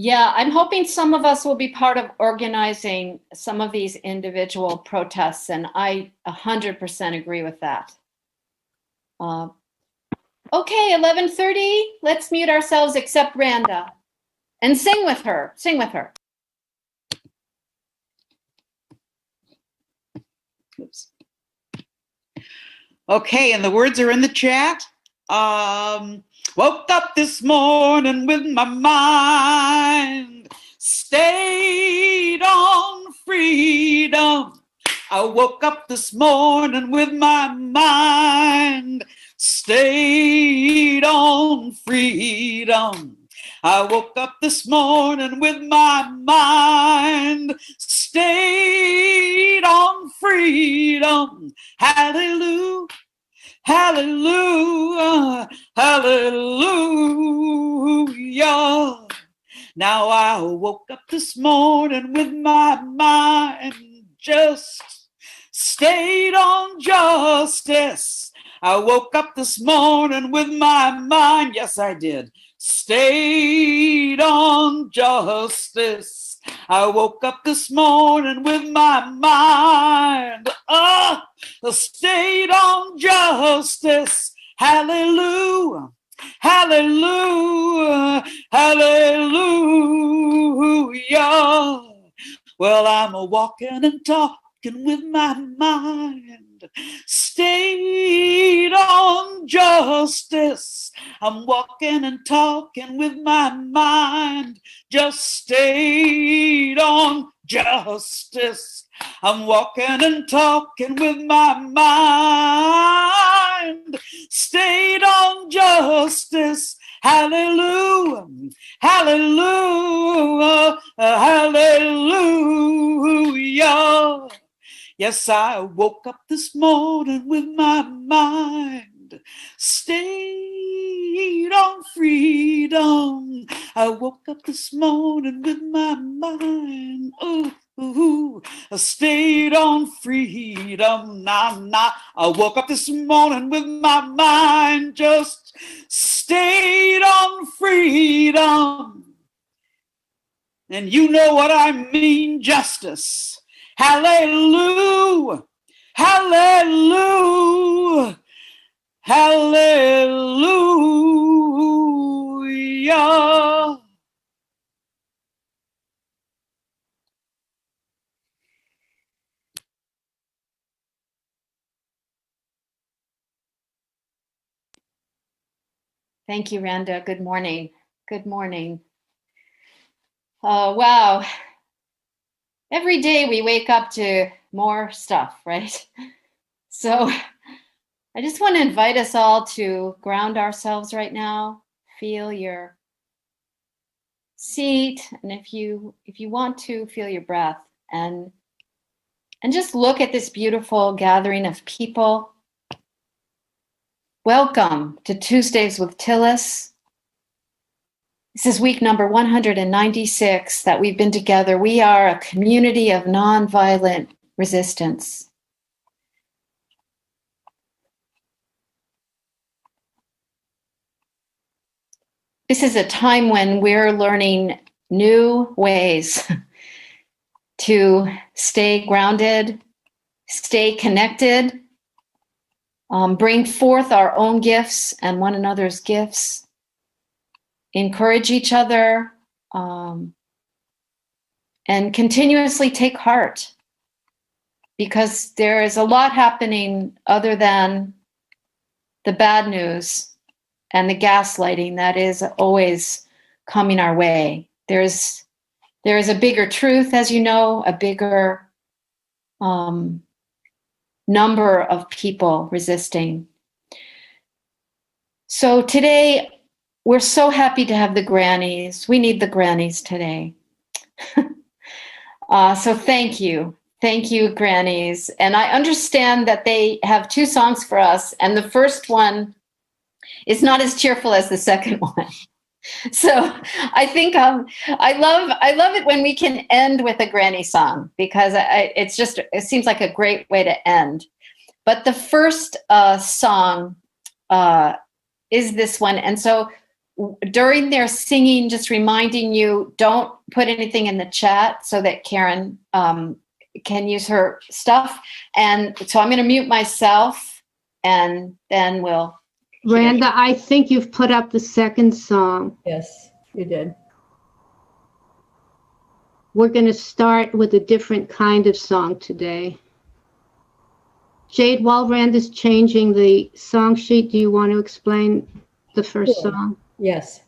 Yeah, I'm hoping some of us will be part of organizing some of these individual protests, and I 100% agree with that. Okay, 11:30, let's mute ourselves except Randa, and sing with her, sing with her. Oops. Okay, and the words are in the chat. Woke up this morning with my mind stayed on freedom. I woke up this morning with my mind stayed on freedom. I woke up this morning with my mind stayed on freedom. Hallelujah. Hallelujah, hallelujah. Now I woke up this morning with my mind just stayed on justice. I woke up this morning with my mind, yes I did, stayed on justice. I woke up this morning with my mind stayed on justice. Hallelujah, hallelujah, hallelujah. Well, I'm walking and talking with my mind stayed on justice. I'm walking and talking with my mind just stayed on justice. I'm walking and talking with my mind stayed on justice. Hallelujah, hallelujah, hallelujah. Yes, I woke up this morning with my mind stayed on freedom. I woke up this morning with my mind, I stayed on freedom. Nah. I woke up this morning with my mind just stayed on freedom. And you know what I mean, justice. Hallelujah, hallelujah, hallelujah. Thank you, Randa. Good morning. Good morning. Wow. Every day we wake up to more stuff, right? So I just want to invite us all to ground ourselves right now. Feel your seat, and if you want to, feel your breath, and just look at this beautiful gathering of people. Welcome to Tuesdays with Tillis. This is week number 196 that we've been together. We are a community of nonviolent resistance. This is a time when we're learning new ways to stay grounded, stay connected, bring forth our own gifts and one another's gifts, encourage each other, and continuously take heart, because there is a lot happening other than the bad news and the gaslighting that is always coming our way. There is a bigger truth, as you know, a bigger number of people resisting. So today, we're so happy to have the grannies. We need the grannies today. So thank you. Thank you, grannies. And I understand that they have two songs for us, and the first one is not as cheerful as the second one. So I think I love it when we can end with a granny song, because it seems like a great way to end. But the first song is this one, and so during their singing, just reminding you, don't put anything in the chat so that Karen can use her stuff. And so I'm going to mute myself, and then we'll. Randa, I think you've put up the second song. Yes, you did. We're going to start with a different kind of song today. Jade, while Randa's changing the song sheet, do you want to explain the first song? Yes.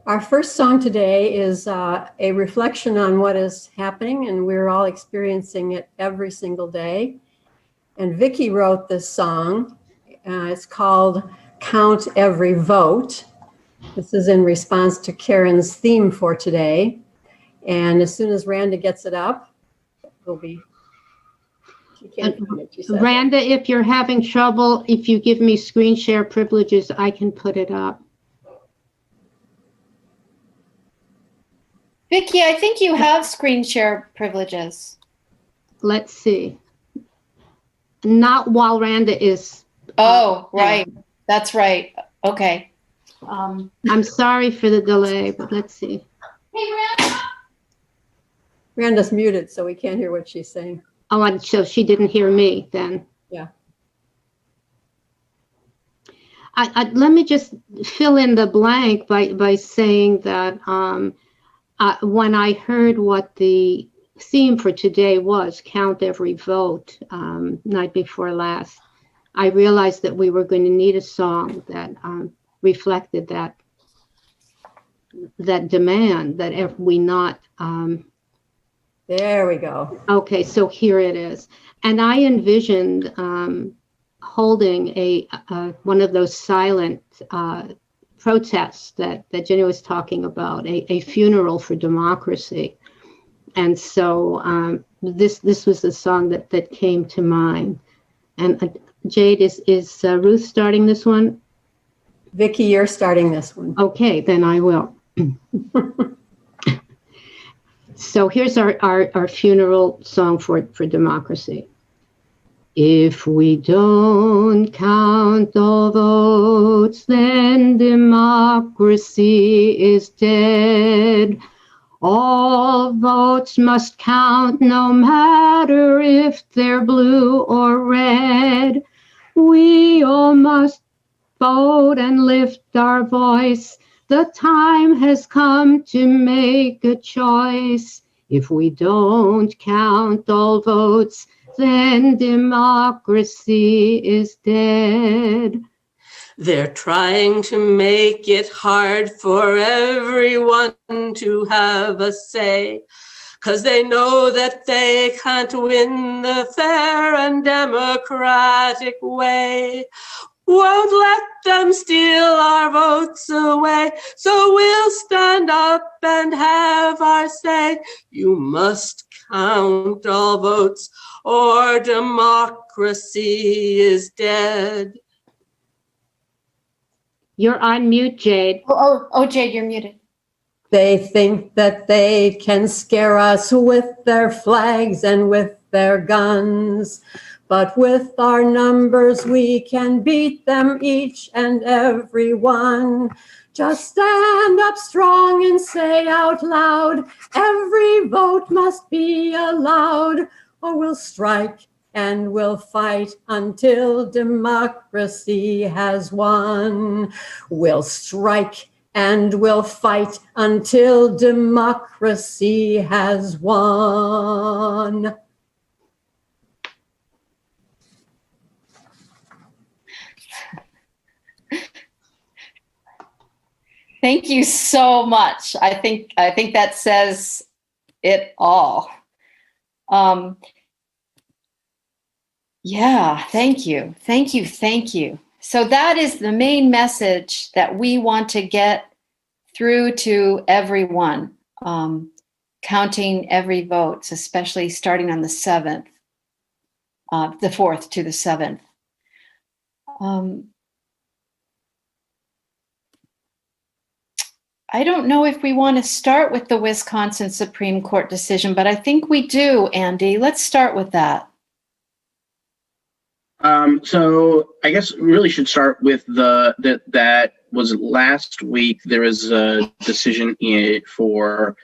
Our first song today is a reflection on what is happening, and we're all experiencing it every single day. And Vicki wrote this song. It's called Count Every Vote. This is in response to Karen's theme for today. And as soon as Randa gets it up, we'll be... She can't find it, she said. Randa, if you're having trouble, if you give me screen share privileges, I can put it up. Vicki, I think you have screen share privileges. Let's see. Not while Randa is. Oh, right. That's right. Okay. I'm sorry for the delay, but let's see. Hey, Randa. Randa's muted, so we can't hear what she's saying. Oh, and so she didn't hear me then. Yeah. Let me just fill in the blank by saying that when I heard what the theme for today was, Count Every Vote, night before last, I realized that we were going to need a song that reflected that demand, that if we not... There we go. Okay, so here it is. And I envisioned holding one of those silent protests that Jenny was talking about, a funeral for democracy. And so this was the song that came to mind. And Jade, is Ruth starting this one? Vicki, you're starting this one. Okay, then I will. So here's our funeral song for democracy. If we don't count all votes, then democracy is dead. All votes must count, no matter if they're blue or red. We all must vote and lift our voice. The time has come to make a choice. If we don't count all votes, then democracy is dead. They're trying to make it hard for everyone to have a say, 'cause they know that they can't win the fair and democratic way. Won't let them steal our votes away, so we'll stand up and have our say. You must count all votes, or democracy is dead. You're on mute, Jade. Oh, Jade, you're muted. They think that they can scare us with their flags and with their guns. But with our numbers, we can beat them each and every one. Just stand up strong and say out loud, every vote must be allowed, or we'll strike and we'll fight until democracy has won. We'll strike and we'll fight until democracy has won. Thank you so much. I think that says it all. Yeah, thank you. Thank you. Thank you. So that is the main message that we want to get through to everyone, counting every vote, especially starting on the 7th, the 4th to the 7th. I don't know if we want to start with the Wisconsin Supreme Court decision, but I think we do, Andy. Let's start with that. So I guess we really should start with that was last week. There was a decision for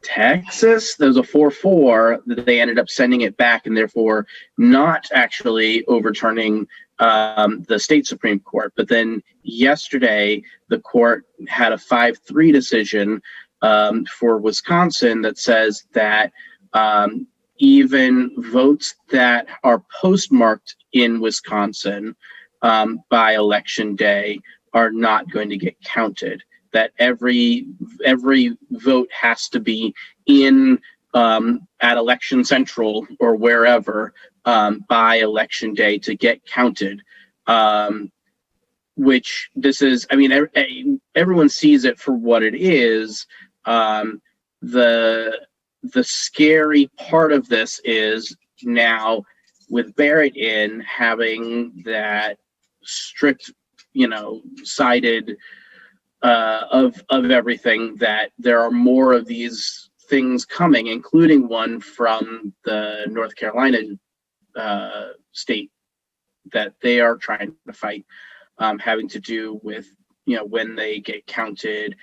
Texas. There was a 4-4 that they ended up sending it back, and therefore not actually overturning the state Supreme Court. But then yesterday, the court had a 5-3 decision for Wisconsin that says that even votes that are postmarked in Wisconsin by election day are not going to get counted. That every vote has to be in at Election Central or wherever by election day to get counted. Which this is, I mean, everyone sees it for what it is. The scary part of this is now with Barrett in having that strict, sided of everything, that there are more of these things coming, including one from the North Carolina state that they are trying to fight, having to do with when they get counted.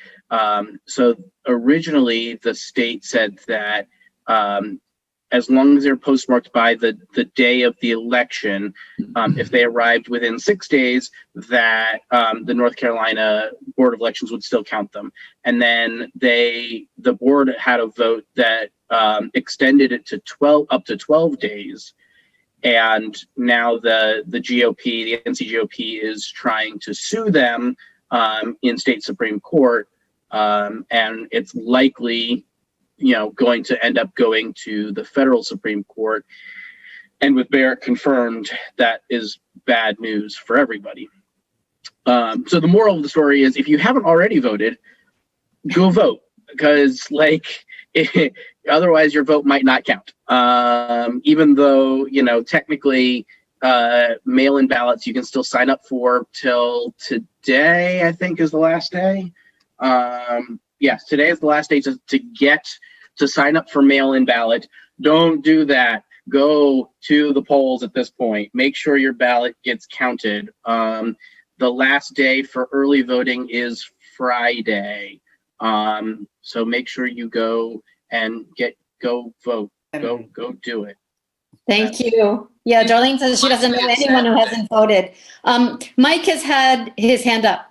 So originally the state said that as long as they're postmarked by the day of the election, if they arrived within 6 days, that the North Carolina Board of Elections would still count them. And then the board had a vote that extended it to up to 12 days. And now the GOP, the NCGOP, is trying to sue them in state Supreme Court, and it's likely going to end up going to the federal Supreme Court. And with Barrett confirmed, that is bad news for everybody. So the moral of the story is, if you haven't already voted, go vote, because otherwise your vote might not count. Even though, technically mail-in ballots you can still sign up for till today, I think, is the last day. Yes, today is the last day to sign up for mail-in ballot. Don't do that. Go to the polls at this point. Make sure your ballot gets counted. The last day for early voting is Friday. So make sure you go and go vote. Go do it. Thank you. Yeah, Darlene says she doesn't know anyone who hasn't voted. Mike has had his hand up.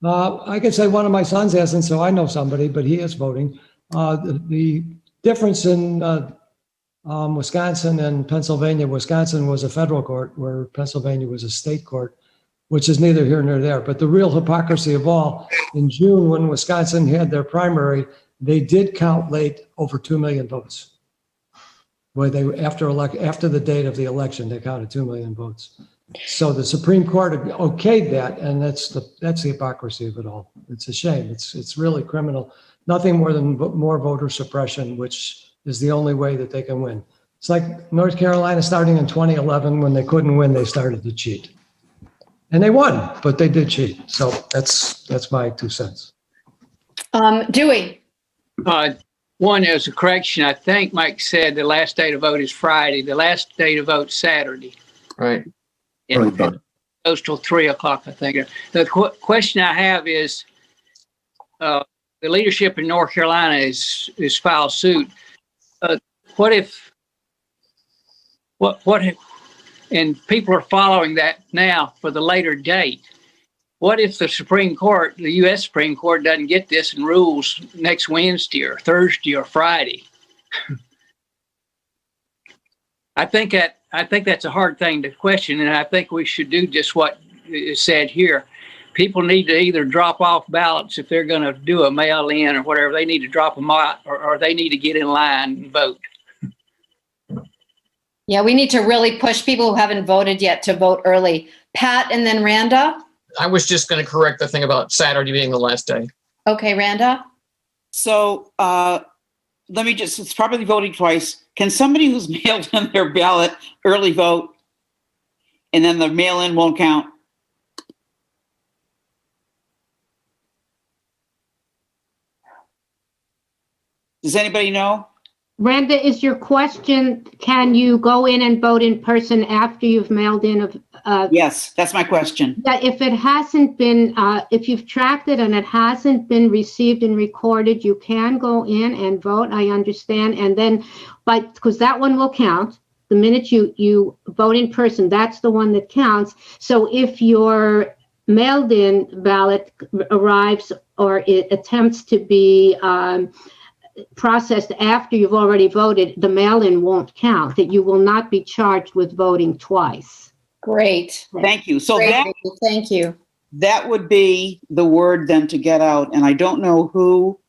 I can say one of my sons hasn't, so I know somebody, but he is voting. The difference in Wisconsin and Pennsylvania, Wisconsin was a federal court where Pennsylvania was a state court, which is neither here nor there. But the real hypocrisy of all, in June, when Wisconsin had their primary, they did count late over 2 million votes. Where they after the date of the election, they counted 2 million votes. So the Supreme Court okayed that, and that's the hypocrisy of it all. It's a shame. It's really criminal. Nothing more than more voter suppression, which is the only way that they can win. It's like North Carolina starting in 2011, when they couldn't win, they started to cheat, and they won, but they did cheat. So that's my 2 cents. Dewey. One is a correction. I think Mike said the last day to vote is Friday. The last day to vote is Saturday. Right. And it goes till 3:00, I think. The question I have is, the leadership in North Carolina is filed suit. What if, and people are following that now for the later date. What if the Supreme Court, the U.S. Supreme Court, doesn't get this and rules next Wednesday or Thursday or Friday? I think that's a hard thing to question, and I think we should do just what is said here. People need to either drop off ballots if they're going to do a mail-in or whatever. They need to drop them out, or they need to get in line and vote. Yeah, we need to really push people who haven't voted yet to vote early. Pat, and then Randa. I was just going to correct the thing about Saturday being the last day. Okay, Randa. So let me it's probably voting twice. Can somebody who's mailed in their ballot early vote, and then the mail-in won't count? Does anybody know? Randa, is your question, can you go in and vote in person after you've mailed in Yes, that's my question. that if it hasn't been, if you've tracked it and it hasn't been received and recorded, you can go in and vote, I understand. And then, because that one will count. The minute you vote in person, that's the one that counts. So if your mailed in ballot arrives or it attempts to be processed after you've already voted, the mail-in won't count, that you will not be charged with voting twice. Great. Thank you. So Great, that, Vicki. Thank you. that would be the word then to get out. And I don't know who,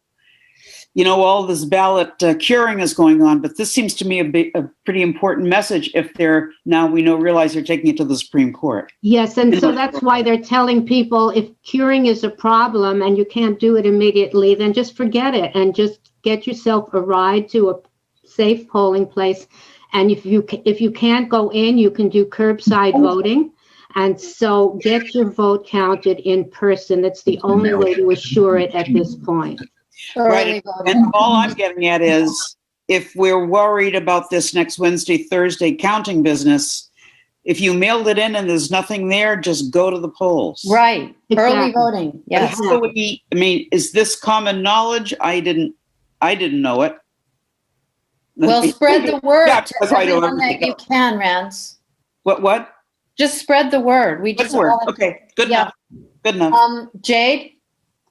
all this ballot curing is going on, but this seems to me a pretty important message if they're, now we realize they're taking it to the Supreme Court. Yes, and so that's why they're telling people if curing is a problem and you can't do it immediately, then just forget it and just get yourself a ride to a safe polling place. And if you can't go in, you can do curbside voting. And so get your vote counted in person. That's the only way to assure it at this point. Right. And all I'm getting at is if we're worried about this next Wednesday, Thursday counting business, if you mailed it in and there's nothing there, just go to the polls. Right. Exactly. Early voting. Yes. Is this common knowledge? I didn't know it. Well, spread the word Yeah, to that's why I know everyone that everything you can, Rance. What? Just spread the word. We Good just word. all- Okay, good Yeah. enough. Good enough. Jade?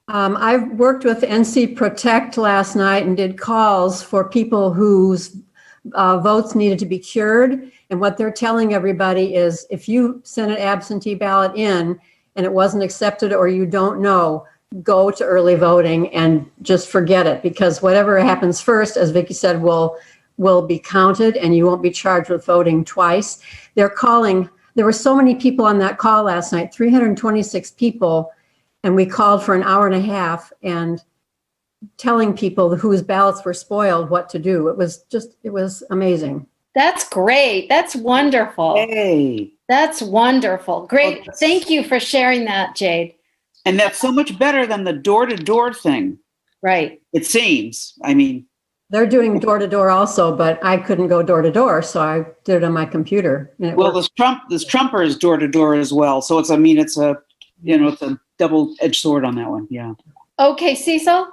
I worked with NC Protect last night and did calls for people whose votes needed to be cured. And what they're telling everybody is if you sent an absentee ballot in and it wasn't accepted or you don't know, go to early voting and just forget it, because whatever happens first, as Vicki said, will be counted and you won't be charged with voting twice. They're calling, there were so many people on that call last night, 326 people. And we called for an hour and a half and telling people whose ballots were spoiled what to do. It was amazing. That's great. That's wonderful. Hey. That's wonderful. Great. Thank you for sharing that, Jade. And that's so much better than the door-to-door thing. Right. It seems. They're doing door to door also, but I couldn't go door to door, so I did it on my computer. And it Well, worked. this Trumper is door to door as well. So it's a double-edged sword on that one. Yeah. Okay, Cecil?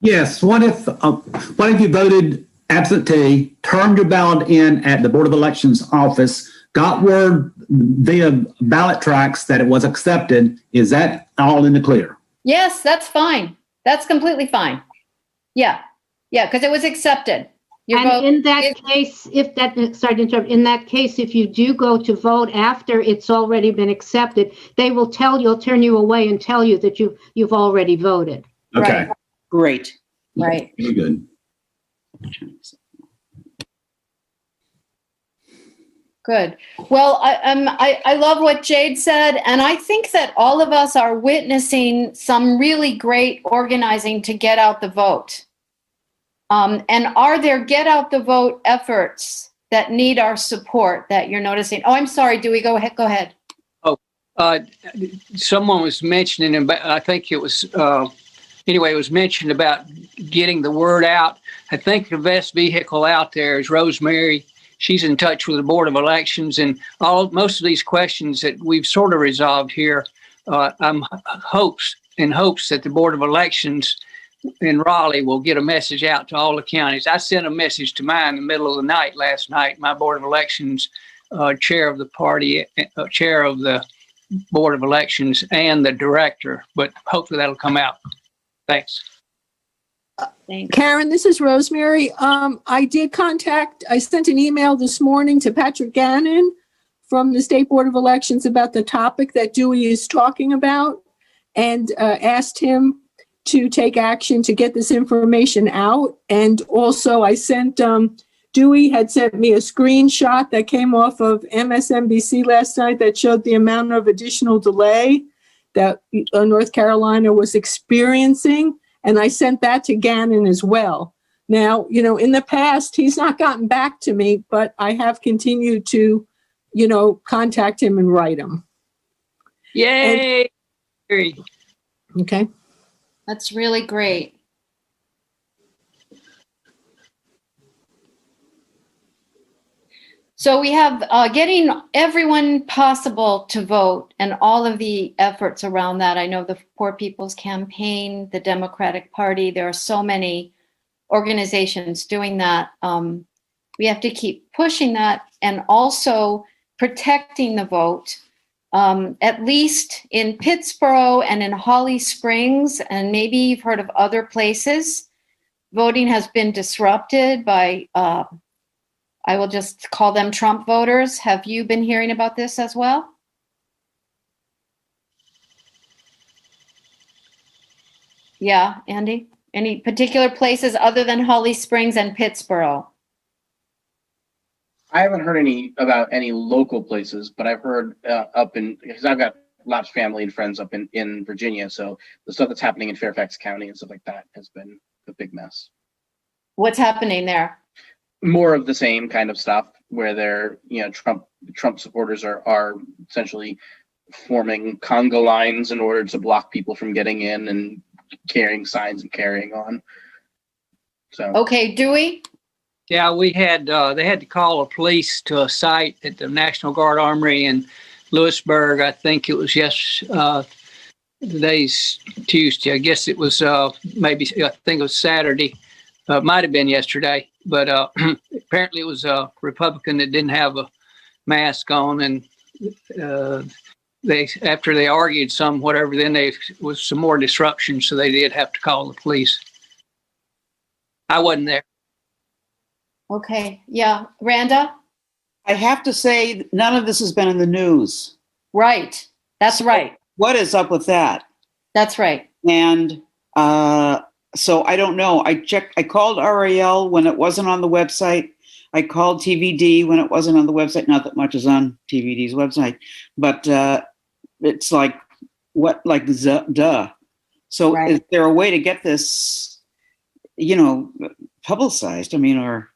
Yes. What if you voted absentee, turned your ballot in at the Board of Elections office, got word via ballot tracks that it was accepted? Is that all in the clear? Yes, that's fine. That's completely fine. Yeah. Yeah, because it was accepted. Your vote And in that is- case, sorry to interrupt, in that case, if you do go to vote after it's already been accepted, they will turn you away and tell you that you've already voted. Okay. Right. Great. Right. Very good. Good. Well, I love what Jade said, and I think that all of us are witnessing some really great organizing to get out the vote. And are there get out the vote efforts that need our support that you're noticing? Oh, I'm sorry. Dewey, go ahead. Go ahead. Someone was mentioning about, I think it was, anyway, it was mentioned about getting the word out. I think the best vehicle out there is Rosemary. She's in touch with the Board of Elections, and most of these questions that we've sort of resolved here, I'm hopes that the Board of Elections in Raleigh will get a message out to all the counties. I sent a message to mine in the middle of the night last night, my Board of Elections chair of the party, chair of the Board of Elections, and the director, but hopefully that'll come out. Thanks. Thanks. Karen, this is Rosemary. I sent an email this morning to Patrick Gannon from the State Board of Elections about the topic that Dewey is talking about, and asked him to take action to get this information out. And also I sent, Dewey had sent me a screenshot that came off of MSNBC last night that showed the amount of additional delay that North Carolina was experiencing. And I sent that to Gannon as well. Now, in the past, he's not gotten back to me, but I have continued to, contact him and write him. Yay! Okay. That's really great. So we have getting everyone possible to vote and all of the efforts around that. I know the Poor People's Campaign, the Democratic Party, there are so many organizations doing that. We have to keep pushing that and also protecting the vote. At least in Pittsburgh and in Holly Springs, and maybe you've heard of other places, voting has been disrupted by, I will just call them Trump voters. Have you been hearing about this as well? Yeah, Andy? Any particular places other than Holly Springs and Pittsburgh? I haven't heard about any local places, but I've heard because I've got lots of family and friends up in Virginia. So the stuff that's happening in Fairfax County and stuff like that has been a big mess. What's happening there? More of the same kind of stuff where they're, Trump supporters are essentially forming conga lines in order to block people from getting in and carrying signs and carrying on. So okay, Dewey? Yeah, we had they had to call the police to a site at the National Guard Armory in Lewisburg. I think it was today's Tuesday. I guess it was I think it was Saturday. Might have been yesterday, but apparently it was a Republican that didn't have a mask on, and after they argued some whatever, then there was some more disruption, so they did have to call the police. I wasn't there. Okay, yeah. Randa? I have to say, none of this has been in the news. Right. That's right. What is up with that? That's right. And so I don't know. I called RAL when it wasn't on the website. I called TVD when it wasn't on the website. Not that much is on TVD's website, but it's like, what, like, duh. So right. Is there a way to get this, publicized? I mean, or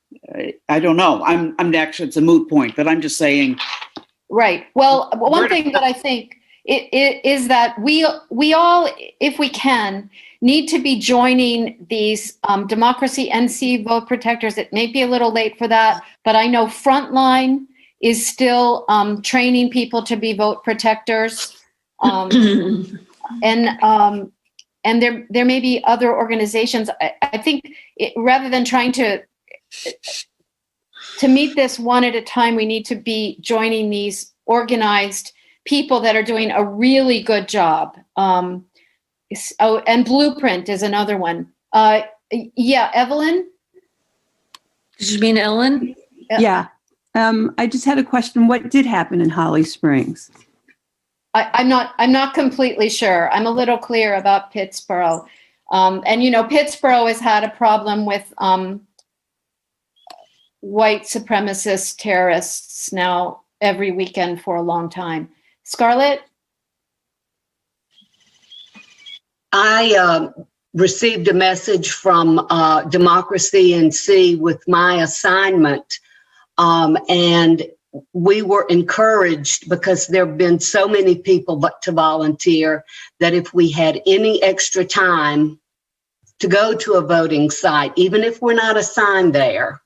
I don't know. I'm actually, it's a moot point, but I'm just saying. Right. Well, one thing that I think is that we all, if we can, need to be joining these Democracy NC vote protectors. It may be a little late for that, but I know Frontline is still training people to be vote protectors. And there may be other organizations. I think rather than trying to meet this one at a time, we need to be joining these organized people that are doing a really good job. And Blueprint is another one. Yeah, Evelyn? Did you mean Ellen? Yeah. I just had a question. What did happen in Holly Springs? I'm not completely sure. I'm a little clear about Pittsburgh. And Pittsburgh has had a problem with white supremacist terrorists now every weekend for a long time. Scarlett? I received a message from Democracy NC with my assignment, and we were encouraged because there have been so many people to volunteer that if we had any extra time to go to a voting site, even if we're not assigned there,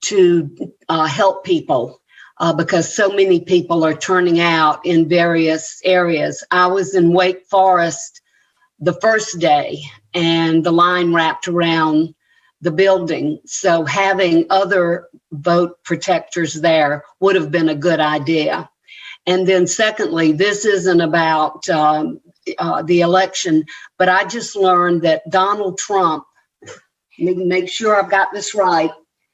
to help people because so many people are turning out in various areas. I was in Wake Forest the first day and the line wrapped around the building. So having other vote protectors there would have been a good idea. And then secondly, this isn't about the election, but I just learned that Donald Trump, let me make sure I've got this right,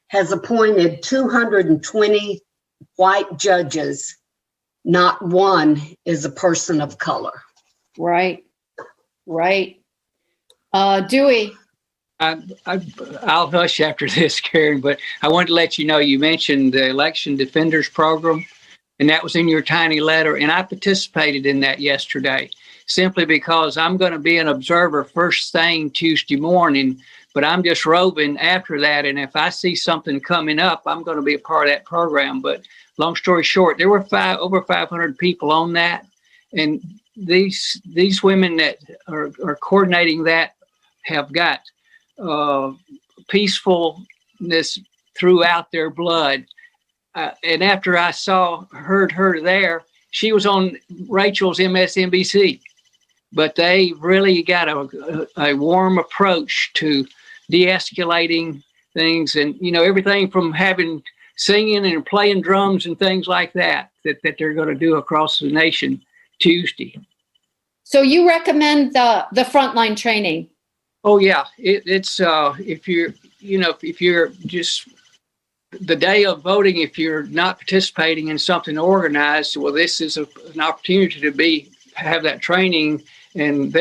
has appointed 220 white judges. Not one is a person of color. Right. Dewey. I'll hush after this, Karen, but I wanted to let you know you mentioned the Election Defenders Program, and that was in your tiny letter, and I participated in that yesterday simply because I'm going to be an observer first thing Tuesday morning, but I'm just roving after that, and if I see something coming up, I'm going to be a part of that program. But long story short, there were over 500 people on that, and these women that are coordinating that have got peacefulness throughout their blood. and after I heard her there, she was on Rachel's MSNBC. But they really got a warm approach to de-escalating things, and everything from having singing and playing drums and things like that they're going to do across the nation Tuesday. So you recommend the frontline training? Oh yeah, it's if you're just the day of voting, if you're not participating in something organized, well, this is an opportunity to have that training. And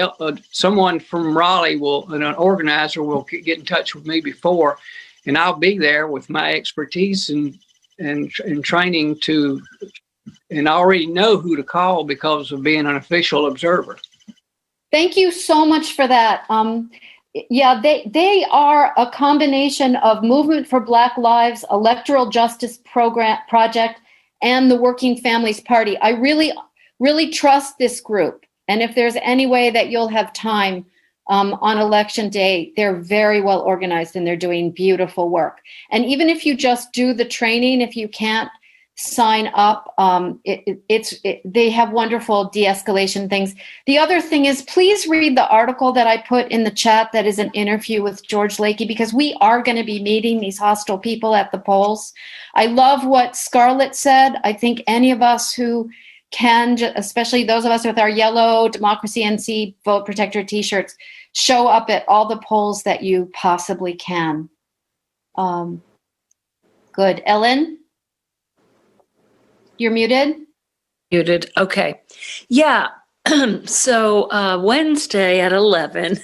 someone from Raleigh an organizer will get in touch with me before, and I'll be there with my expertise and training and I already know who to call because of being an official observer. Thank you so much for that. They are a combination of Movement for Black Lives, Electoral Justice Project, and the Working Families Party. I really, really trust this group. And if there's any way that you'll have time on election day, they're very well organized and they're doing beautiful work. And even if you just do the training, if you can't sign up, they have wonderful de-escalation things. The other thing is, please read the article that I put in the chat that is an interview with George Lakey, because we are going to be meeting these hostile people at the polls. I love what Scarlett said. I think any of us who can, especially those of us with our yellow Democracy NC Vote Protector t-shirts, show up at all the polls that you possibly can. Good. Ellen? You're muted? Muted. Okay. Yeah. So Wednesday at 11,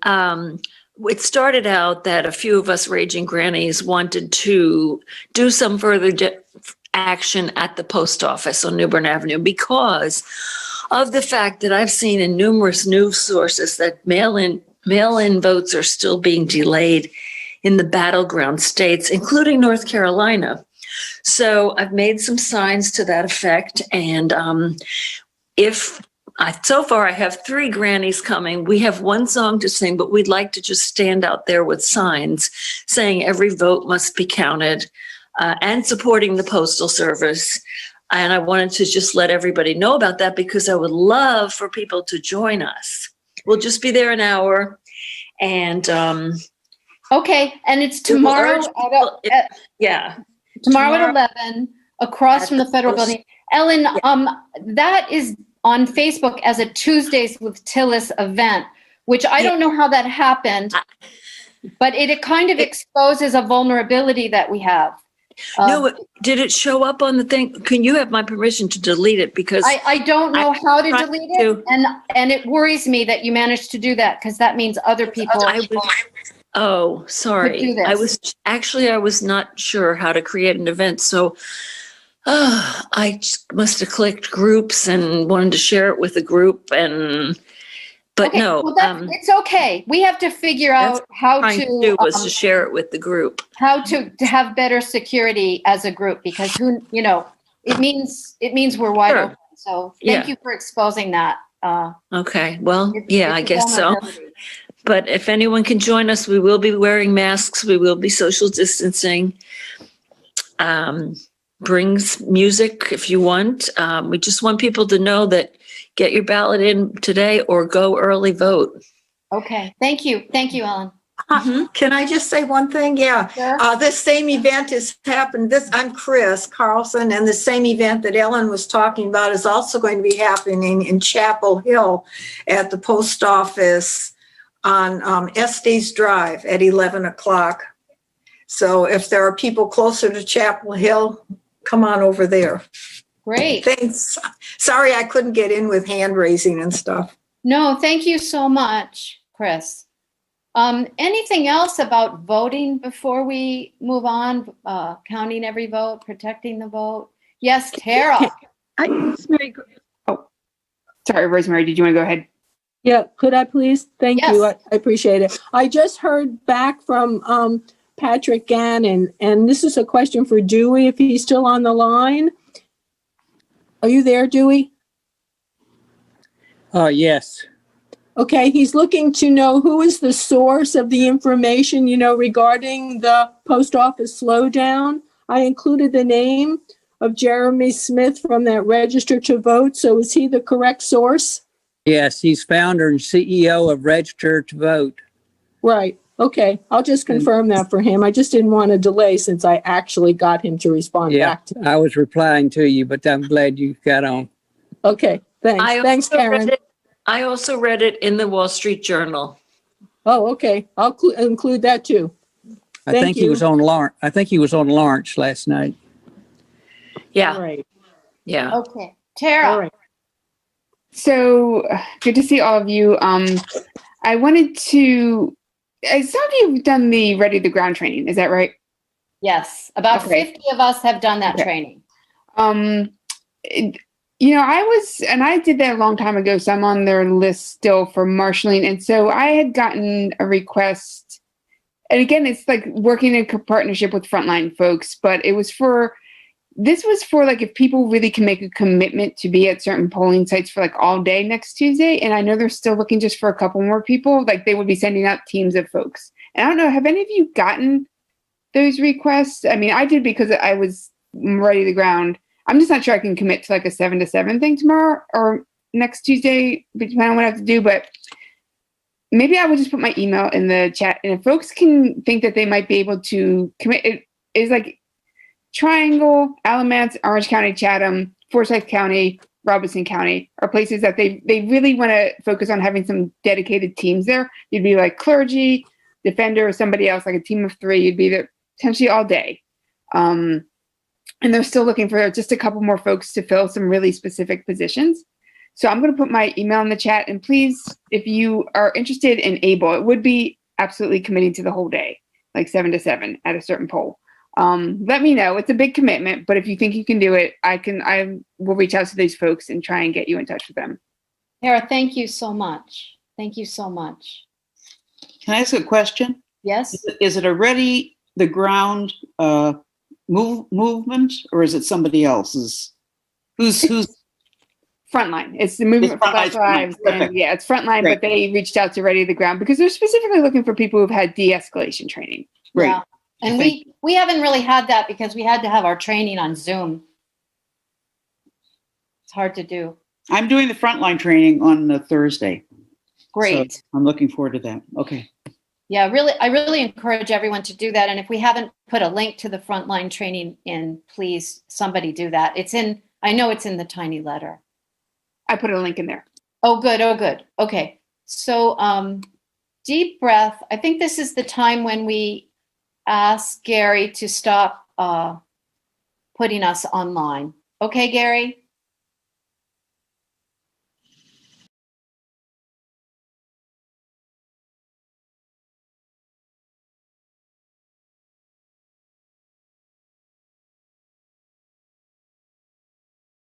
it started out that a few of us raging grannies wanted to do some further action at the post office on New Bern Avenue because of the fact that I've seen in numerous news sources that mail-in votes are still being delayed in the battleground states, including North Carolina. So I've made some signs to that effect. And so far I have 3 grannies coming. We have one song to sing, but we'd like to just stand out there with signs saying every vote must be counted. And supporting the Postal Service. And I wanted to just let everybody know about that because I would love for people to join us. We'll just be there an hour. And okay, and it's tomorrow tomorrow at 11 across from the Federal Building. Ellen, that is on Facebook as a Tuesdays with Tillis event, which I don't know how that happened, but it kind of exposes a vulnerability that we have. No, did it show up on the thing? Can you have my permission to delete it? Because I don't know how to delete it, and it worries me that you managed to do that because that means other people. Sorry. I was not sure how to create an event, so I must have clicked groups and wanted to share it with the group But okay, no, well it's okay. We have to figure out how to do was to share it with the group. How to have better security as a group, because it means we're wide open. So thank you for exposing that. Okay, well, I guess so. But if anyone can join us, we will be wearing masks. We will be social distancing. Bring music if you want. We just want people to know that get your ballot in today or go early vote. Okay. Thank you. Thank you, Ellen. Can I just say one thing? Yeah. Sure. This same event has happened. I'm Chris Carlson, and the same event that Ellen was talking about is also going to be happening in Chapel Hill at the post office on Estes Drive at 11 o'clock. So if there are people closer to Chapel Hill, come on over there. Great. Thanks. Sorry I couldn't get in with hand raising and stuff. No, thank you so much, Chris. Anything else about voting before we move on? Counting every vote, protecting the vote? Yes, Tara. Sorry, Rosemary, did you want to go ahead? Yeah, could I please? Thank you. I appreciate it. I just heard back from Patrick Gannon, and this is a question for Dewey if he's still on the line. Are you there, Dewey? Yes. Okay, he's looking to know who is the source of the information, regarding the post office slowdown. I included the name of Jeremy Smith from that Register to Vote. So is he the correct source? Yes, he's founder and CEO of Register to Vote. Right. Okay. I'll just confirm that for him. I just didn't want to delay since I actually got him to respond back to me. I was replying to you, but I'm glad you got on. Okay. Thanks. Thanks, Karen. I also read it in the Wall Street Journal. Oh, okay. I'll include that too. I think he was on Lawrence last night. Yeah. All right. Yeah. Okay. Tara. All right. So good to see all of you. I wanted to, some of you have done the Ready the Ground training. Is that right? Yes. About 50 of us have done that training. You know, I did that a long time ago, so I'm on their list still for marshaling. And so I had gotten a request, and again, it's like working in a partnership with frontline folks, but this was for like if people really can make a commitment to be at certain polling sites for like all day next Tuesday. And I know they're still looking just for a couple more people, like they would be sending out teams of folks. And I don't know, have any of you gotten those requests? I mean, I did because I was ready to ground. I'm just not sure I can commit to like a 7 to 7 thing tomorrow or next Tuesday, depending on what I have to do. But maybe I would just put my email in the chat. And if folks can think that they might be able to commit, it is like Triangle, Alamance, Orange County, Chatham, Forsyth County, Robeson County are places that they really want to focus on having some dedicated teams there. You'd be like clergy, defender, or somebody else, like a team of 3. You'd be there potentially all day. And they're still looking for just a couple more folks to fill some really specific positions. So I'm going to put my email in the chat. And please, if you are interested and able, it would be absolutely committing to the whole day, like 7 to 7 at a certain poll. Let me know. It's a big commitment, but if you think you can do it, I will reach out to these folks and try and get you in touch with them. Tara, thank you so much. Thank you so much. Can I ask a question? Yes. Is it already the ground movement, or is it somebody else's? Who's Frontline? It's the movement for Black Lives. And yeah, it's Frontline, but they reached out to Ready the Ground because they're specifically looking for people who've had de-escalation training. Right. Yeah. And we haven't really had that because we had to have our training on Zoom. It's hard to do. I'm doing the frontline training on Thursday. Great. So I'm looking forward to that. Okay. Yeah, I really encourage everyone to do that. And if we haven't put a link to the frontline training in, please, somebody do that. I know it's in the tiny letter. I put a link in there. Oh, good. Oh, good. Okay. So deep breath. I think this is the time when we ask Gary to stop putting us online. Okay, Gary?